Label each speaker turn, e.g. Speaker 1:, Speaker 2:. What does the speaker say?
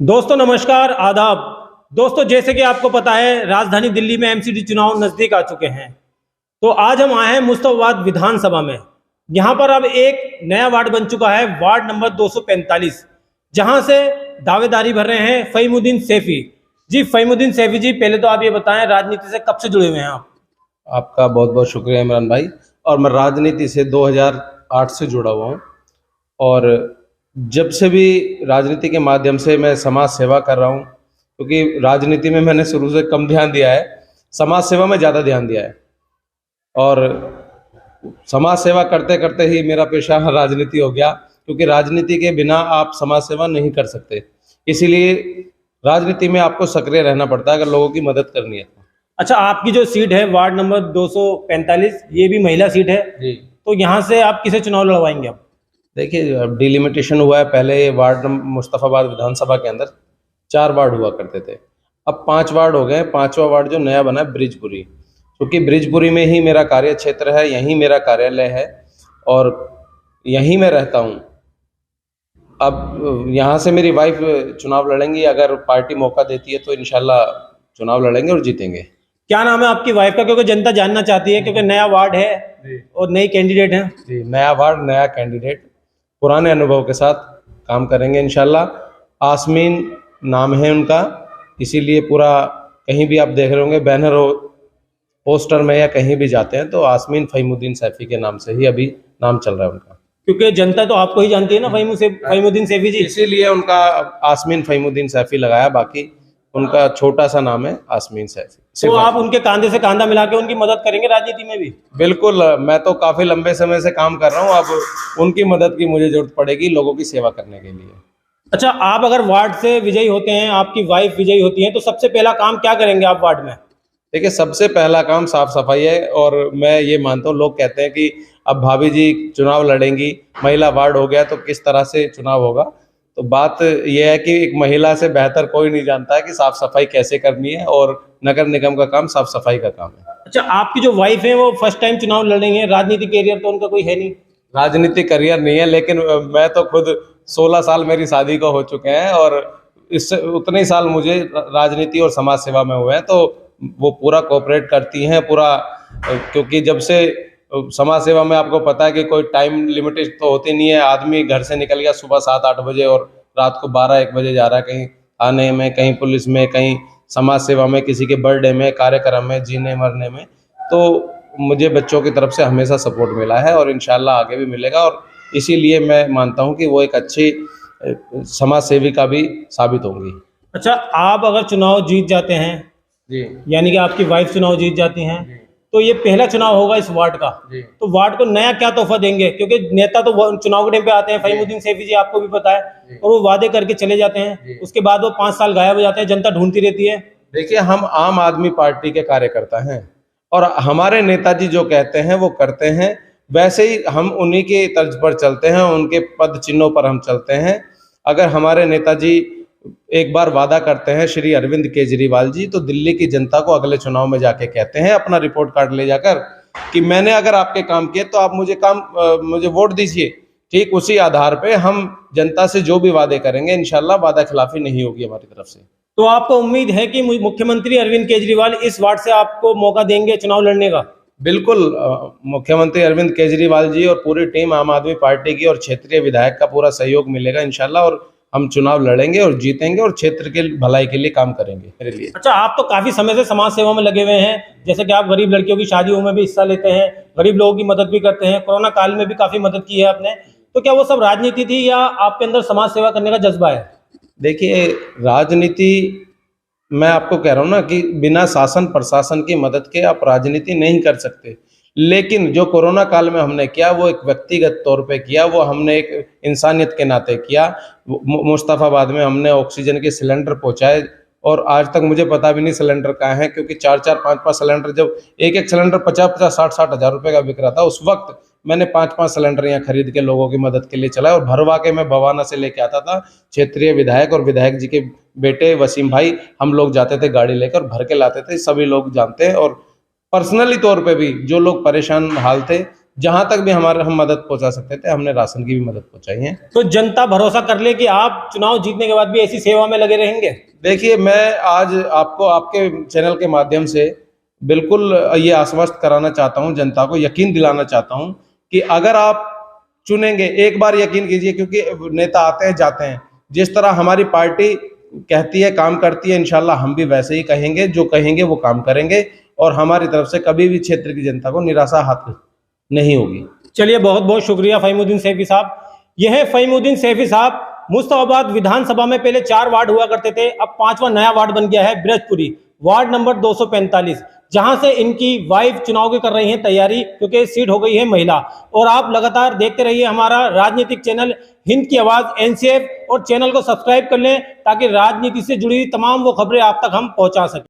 Speaker 1: दोस्तों नमस्कार आदाब। दोस्तों जैसे कि आपको पता है राजधानी दिल्ली में एमसीडी चुनाव नज़दीक आ चुके हैं। तो आज हम आए हैं मुस्तफाबाद विधानसभा में। यहाँ पर अब एक नया वार्ड बन चुका है, वार्ड नंबर 245, जहाँ से दावेदारी भर रहे हैं फ़हीमुद्दीन सैफी जी। फ़हीमुद्दीन सैफी जी, पहले तो आप ये बताएं राजनीति से कब से जुड़े हुए हैं आप?
Speaker 2: आपका बहुत बहुत शुक्रिया इमरान भाई। और मैं राजनीति से 2008 से जुड़ा हुआ हूँ और जब से भी राजनीति के माध्यम से मैं समाज सेवा कर रहा हूँ, क्योंकि राजनीति में मैंने शुरू से कम ध्यान दिया है, समाज सेवा में ज़्यादा ध्यान दिया है। और समाज सेवा करते करते ही मेरा पेशा राजनीति हो गया, क्योंकि राजनीति के बिना आप समाज सेवा नहीं कर सकते। इसीलिए राजनीति में आपको सक्रिय रहना पड़ता है अगर लोगों की मदद करनी है।
Speaker 1: अच्छा, आपकी जो सीट है वार्ड नंबर 245, ये भी महिला सीट है
Speaker 2: जी।
Speaker 1: तो यहाँ से आप किसे चुनाव लड़वाएंगे आप?
Speaker 2: देखिए, अब डिलिमिटेशन हुआ है। पहले ये वार्ड मुस्तफाबाद विधानसभा के अंदर 4 वार्ड हुआ करते थे, अब 5 वार्ड हो गए। 5वां वार्ड जो नया बना है ब्रिजपुरी, क्योंकि ब्रिजपुरी में ही मेरा कार्य क्षेत्र है, यहीं मेरा कार्यालय है और यहीं मैं रहता हूँ। अब यहाँ से मेरी वाइफ चुनाव लड़ेंगी, अगर पार्टी मौका देती है तो इंशाल्लाह चुनाव लड़ेंगे और जीतेंगे।
Speaker 1: क्या नाम है आपकी वाइफ का, क्योंकि जनता जानना चाहती है, क्योंकि नया वार्ड है और नई कैंडिडेट है।
Speaker 2: जी, नया वार्ड, नया कैंडिडेट, पुराने अनुभव के साथ काम करेंगे इंशाल्लाह। आसमीन नाम है उनका, इसीलिए पूरा कहीं भी आप देख रहे होंगे बैनर हो, पोस्टर में या कहीं भी जाते हैं तो आसमीन फ़हीमुद्दीन सैफी के नाम से ही अभी नाम चल रहा है उनका,
Speaker 1: क्योंकि जनता तो आपको ही जानती है ना, फ़हीमुद्दीन सैफी जी।
Speaker 2: इसीलिए उनका आसमीन फ़हीमुद्दीन सैफी लगाया। बाकी उनका छोटा सा नाम है आसमीन सैफी।
Speaker 1: तो आप उनके कांधे से कांधा मिला के उनकी मदद करेंगे राजनीति में भी?
Speaker 2: बिल्कुल, मैं तो काफी लंबे समय से काम कर रहा हूँ, अब उनकी मदद की मुझे जरूरत पड़ेगी लोगों की सेवा करने के लिए।
Speaker 1: अच्छा, आप अगर वार्ड से विजयी होते हैं, आपकी वाइफ विजयी होती है, तो सबसे पहला काम क्या करेंगे आप वार्ड में?
Speaker 2: देखिए, सबसे पहला काम साफ सफाई है। और मैं ये मानता हूँ, लोग कहते हैं कि अब भाभी जी चुनाव लड़ेंगी, महिला वार्ड हो गया तो किस तरह से चुनाव होगा। तो बात यह है कि एक महिला से बेहतर कोई नहीं जानता है कि साफ सफाई कैसे करनी है, और नगर निगम का काम साफ सफाई का काम है।
Speaker 1: अच्छा, आपकी जो वाइफ है वो फर्स्ट टाइम चुनाव लड़ रही है, राजनीतिक कैरियर तो उनका कोई है नहीं?
Speaker 2: राजनीतिक करियर नहीं है, लेकिन मैं तो खुद 16 साल मेरी शादी को हो चुके हैं और इससे उतने ही साल मुझे राजनीति और समाज सेवा में हुए हैं, तो वो पूरा कोऑपरेट करती हैं पूरा। क्योंकि जब से समाज सेवा में आपको पता है कि कोई टाइम लिमिटेड तो होती नहीं है। आदमी घर से निकल गया सुबह 7-8 बजे और रात को 12-1 बजे जा रहा है, कहीं थाने में, कहीं पुलिस में, कहीं समाज सेवा में, किसी के बर्थडे में, कार्यक्रम में, जीने मरने में। तो मुझे बच्चों की तरफ से हमेशा सपोर्ट मिला है और इंशाल्लाह आगे भी मिलेगा। और इसीलिए मैं मानता हूँ कि वो एक अच्छी समाज सेविका भी साबित होंगी।
Speaker 1: अच्छा, आप अगर चुनाव जीत जाते हैं
Speaker 2: जी,
Speaker 1: यानी कि आपकी वाइफ चुनाव जीत जाती हैं, तो ये पहला चुनाव होगा इस वार्ड का।
Speaker 2: जी।
Speaker 1: तो वार्ड को नया क्या तोहफा देंगे? क्योंकि नेता तो वो चुनाव के टाइम पे आते हैं, फ़हीमुद्दीन सैफी जी आपको भी पता है, और वो वादे करके चले जाते हैं, उसके बाद वो 5 साल गायब हो जाते हैं, जनता ढूंढती रहती है।
Speaker 2: देखिए, हम आम आदमी पार्टी के कार्यकर्ता हैं और हमारे नेताजी जो कहते हैं वो करते हैं, वैसे ही हम उन्हीं के तर्ज पर चलते हैं, उनके पद चिन्हों पर हम चलते हैं। अगर हमारे नेताजी एक बार वादा करते हैं, श्री अरविंद केजरीवाल जी, तो दिल्ली की जनता को अगले चुनाव में जाके कहते हैं अपना रिपोर्ट कार्ड ले जाकर कि मैंने अगर आपके काम किए तो आप मुझे वोट दीजिए। ठीक उसी आधार पे हम जनता से जो भी वादे करेंगे इंशाल्लाह वादा खिलाफी नहीं होगी हमारी तरफ से।
Speaker 1: तो आपको उम्मीद है कि मुख्यमंत्री अरविंद केजरीवाल इस वार्ड से आपको मौका देंगे चुनाव लड़ने का?
Speaker 2: बिल्कुल, मुख्यमंत्री अरविंद केजरीवाल जी और पूरी टीम आम आदमी पार्टी की और क्षेत्रीय विधायक का पूरा सहयोग मिलेगा इंशाल्लाह, और हम चुनाव लड़ेंगे और जीतेंगे और क्षेत्र के भलाई के लिए काम करेंगे मेरे लिए।
Speaker 1: अच्छा, आप तो काफी समय से समाज सेवा में लगे हुए हैं, जैसे कि आप गरीब लड़कियों की शादियों में भी हिस्सा लेते हैं, गरीब लोगों की मदद भी करते हैं, कोरोना काल में भी काफी मदद की है आपने। तो क्या वो सब राजनीति थी या आपके अंदर समाज सेवा करने का जज्बा है?
Speaker 2: देखिए, राजनीति, मैं आपको कह रहा हूँ ना कि बिना शासन प्रशासन की मदद के आप राजनीति नहीं कर सकते। लेकिन जो कोरोना काल में हमने किया वो एक व्यक्तिगत तौर पे किया, वो हमने एक इंसानियत के नाते किया। मुस्तफाबाद में हमने ऑक्सीजन के सिलेंडर पहुंचाए और आज तक मुझे पता भी नहीं सिलेंडर कहाँ है, क्योंकि 4-4, 5-5 सिलेंडर, जब एक सिलेंडर 50-50, 60-60 हज़ार रुपये का बिक रहा था, उस वक्त मैंने 5-5 सिलेंडर यहाँ खरीद के लोगों की मदद के लिए चलाया और भरवा के मैं बवाना से लेके आता था। क्षेत्रीय विधायक और विधायक जी के बेटे वसीम भाई, हम लोग जाते थे गाड़ी लेकर, भर के लाते थे, सभी लोग जानते हैं। और पर्सनली तौर पे भी जो लोग परेशान हाल थे जहां तक भी हम मदद पहुंचा सकते थे हमने राशन की भी मदद पहुंचाई है।
Speaker 1: तो जनता भरोसा कर ले कि आप चुनाव जीतने के बाद भी ऐसी सेवा में लगे रहेंगे?
Speaker 2: देखिए, मैं आज आपको आपके चैनल के माध्यम से बिल्कुल ये आश्वस्त कराना चाहता हूं, जनता को यकीन दिलाना चाहता हूं कि अगर आप चुनेंगे, एक बार यकीन कीजिए, क्योंकि नेता आते हैं जाते हैं, जिस तरह हमारी पार्टी कहती है काम करती है, इंशाल्लाह हम भी वैसे ही कहेंगे, जो कहेंगे वो काम करेंगे और हमारी तरफ से कभी भी क्षेत्र की जनता को निराशा हाथ नहीं होगी।
Speaker 1: चलिए, बहुत बहुत शुक्रिया फ़हीमुद्दीन सैफी साहब। यह है फ़हीमुद्दीन सैफी साहब। मुस्तफाबाद विधानसभा में पहले 4 वार्ड हुआ करते थे, अब 5वां नया वार्ड बन गया है ब्रजपुरी, वार्ड नंबर 245, जहां से इनकी वाइफ चुनाव की कर रही हैं तैयारी, क्योंकि सीट हो गई है महिला। और आप लगातार देखते रहिए हमारा राजनीतिक चैनल हिंद की आवाज़ NCF, और चैनल को सब्सक्राइब कर लें ताकि राजनीति से जुड़ी तमाम वो खबरें आप तक हम पहुंचा सकें।